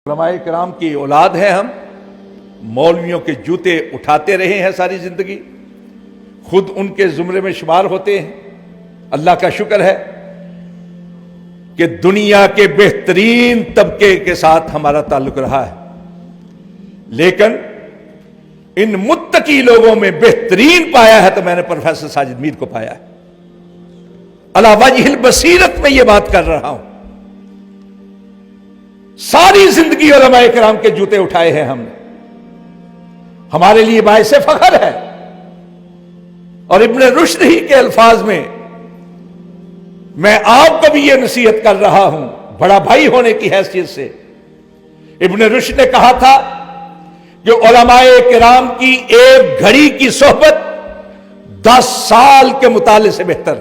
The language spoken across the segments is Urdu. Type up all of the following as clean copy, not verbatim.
علماء کرام کی اولاد ہیں ہم، مولویوں کے جوتے اٹھاتے رہے ہیں ساری زندگی، خود ان کے زمرے میں شمار ہوتے ہیں۔ اللہ کا شکر ہے کہ دنیا کے بہترین طبقے کے ساتھ ہمارا تعلق رہا ہے، لیکن ان متقی لوگوں میں بہترین پایا ہے تو میں نے پروفیسر ساجد میر کو پایا ہے۔ علی وجہ البصیرت میں یہ بات کر رہا ہوں۔ ساری زندگی علماء کرام کے جوتے اٹھائے ہیں ہم نے، ہمارے لیے باعث فخر ہے۔ اور ابن رشد ہی کے الفاظ میں میں آپ کو بھی یہ نصیحت کر رہا ہوں، بڑا بھائی ہونے کی حیثیت سے۔ ابن رشد نے کہا تھا کہ علماء کرام کی ایک گھڑی کی صحبت 10 سال کے مطالعے سے بہتر۔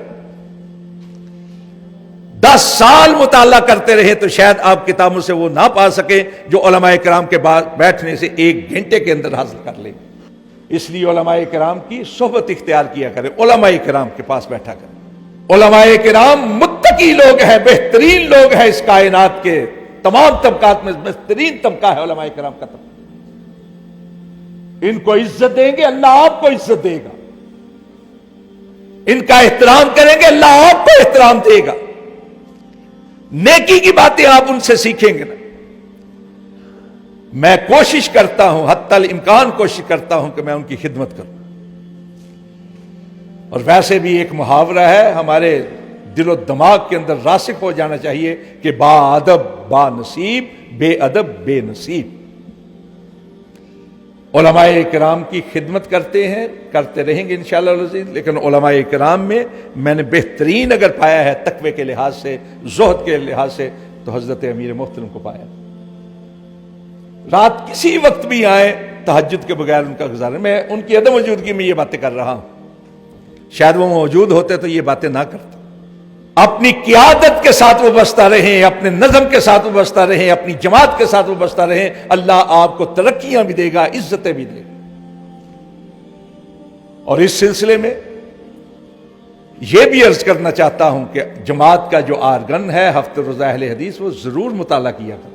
10 سال مطالعہ کرتے رہے تو شاید آپ کتابوں سے وہ نہ پا سکیں جو علماء کرام کے بعد بیٹھنے سے 1 گھنٹے کے اندر حاصل کر لیں۔ اس لیے علماء کرام کی صحبت اختیار کیا کریں، علماء کرام کے پاس بیٹھا کریں۔ علماء کرام متقی لوگ ہیں، بہترین لوگ ہیں، اس کائنات کے تمام طبقات میں بہترین طبقہ ہے علماء کرام کا طبقہ۔ ان کو عزت دیں گے اللہ آپ کو عزت دے گا، ان کا احترام کریں گے اللہ آپ کو احترام دے گا۔ نیکی کی باتیں آپ ان سے سیکھیں گے نا۔ میں کوشش کرتا ہوں، حتی الامکان کوشش کرتا ہوں کہ میں ان کی خدمت کروں۔ اور ویسے بھی ایک محاورہ ہے ہمارے دل و دماغ کے اندر راسخ ہو جانا چاہیے کہ با ادب با نصیب، بے ادب بے نصیب۔ علماء کرام کی خدمت کرتے ہیں، کرتے رہیں گے انشاءاللہ العزیز، لیکن علماء کرام میں نے بہترین اگر پایا ہے تقوی کے لحاظ سے، زہد کے لحاظ سے، تو حضرت امیر محترم کو پایا۔ رات کسی وقت بھی آئیں تہجد کے بغیر ان کا گزارا، میں ان کی عدم موجودگی میں یہ باتیں کر رہا ہوں، شاید وہ موجود ہوتے تو یہ باتیں نہ کرتے۔ اپنی قیادت کے ساتھ وابستہ رہیں، اپنے نظم کے ساتھ وابستہ رہیں، اپنی جماعت کے ساتھ وابستہ رہیں، اللہ آپ کو ترقیاں بھی دے گا، عزتیں بھی دے گا۔ اور اس سلسلے میں یہ بھی عرض کرنا چاہتا ہوں کہ جماعت کا جو آرگن ہے ہفتہ روزہ اہل حدیث، وہ ضرور مطالعہ کیا کریں۔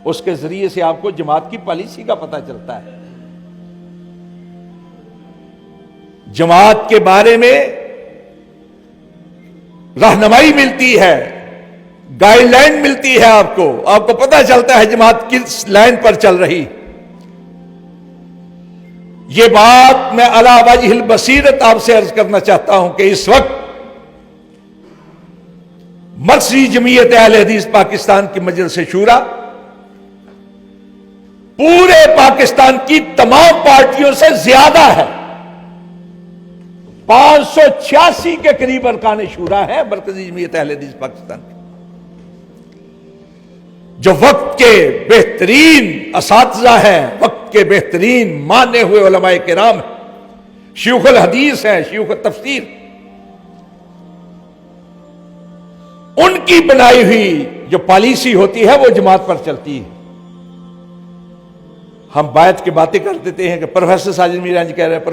اس کے ذریعے سے آپ کو جماعت کی پالیسی کا پتہ چلتا ہے، جماعت کے بارے میں رہنمائی ملتی ہے، گائیڈ لائن ملتی ہے، آپ کو پتہ چلتا ہے جماعت کس لائن پر چل رہی۔ یہ بات میں علی وجہ البصیرت آپ سے عرض کرنا چاہتا ہوں کہ اس وقت مرکزی جمعیت اہل حدیث پاکستان کی مجلس شورا پورے پاکستان کی تمام پارٹیوں سے زیادہ ہے۔ 586 کے قریب ارکان شورا ہے مرکزی جمعیت اہل حدیث پاکستان کی، جو وقت کے بہترین اساتذہ ہیں، وقت کے بہترین مانے ہوئے علماء کرام ہیں، شیوخ الحدیث ہیں، شیوخ التفسیر۔ ان کی بنائی ہوئی جو پالیسی ہوتی ہے وہ جماعت پر چلتی ہے۔ ہم بیعت کی باتیں کر دیتے ہیں کہ پروفیسر ساجد میر جی کہہ رہے ہیں،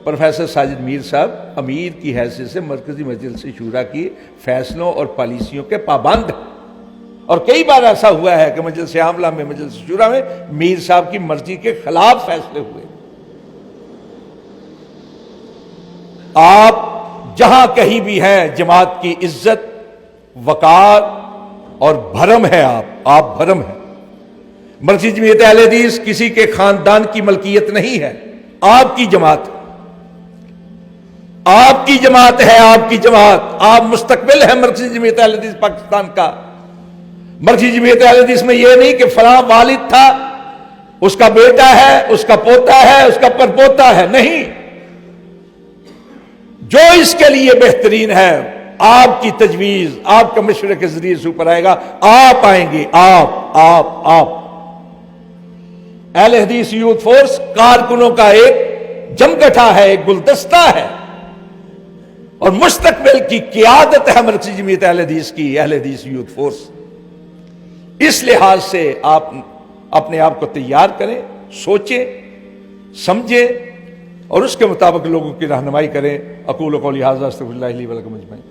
پروفیسر ساجد میر صاحب امیر کی حیثیت سے مرکزی مجلس شورا کی فیصلوں اور پالیسیوں کے پابند ہیں، اور کئی بار ایسا ہوا ہے کہ مجلس عاملہ میں، مجلس شورا میں میر صاحب کی مرضی کے خلاف فیصلے ہوئے۔ آپ جہاں کہیں بھی ہیں جماعت کی عزت، وقار اور بھرم ہے، آپ بھرم ہیں۔ مرکزی جمعیت اہل حدیث کسی کے خاندان کی ملکیت نہیں ہے، آپ کی جماعت ہے، آپ کی جماعت ہے، آپ کی جماعت، آپ مستقبل ہے مرکزی جمعیت اہل حدیث پاکستان کا۔ مرکزی جمعیت اہل حدیث میں یہ نہیں کہ فلاں والد تھا، اس کا بیٹا ہے، اس کا پوتا ہے، اس کا پرپوتا ہے، نہیں۔ جو اس کے لیے بہترین ہے، آپ کی تجویز، آپ کا مشورے کے ذریعے سے اوپر آئے گا، آپ آئیں گے، آپ اہل حدیث یوتھ فورس کارکنوں کا ایک جمگٹھا ہے، ایک گلدستہ ہے، اور مستقبل کی قیادت ہے مرکزی جمعیت اہل حدیث کی، اہل حدیث یوتھ فورس۔ اس لحاظ سے آپ اپنے آپ کو تیار کریں، سوچیں، سمجھیں، اور اس کے مطابق لوگوں کی رہنمائی کریں۔ اقول قولی ھذا استغفر اللہ لی ولکم اجمعین۔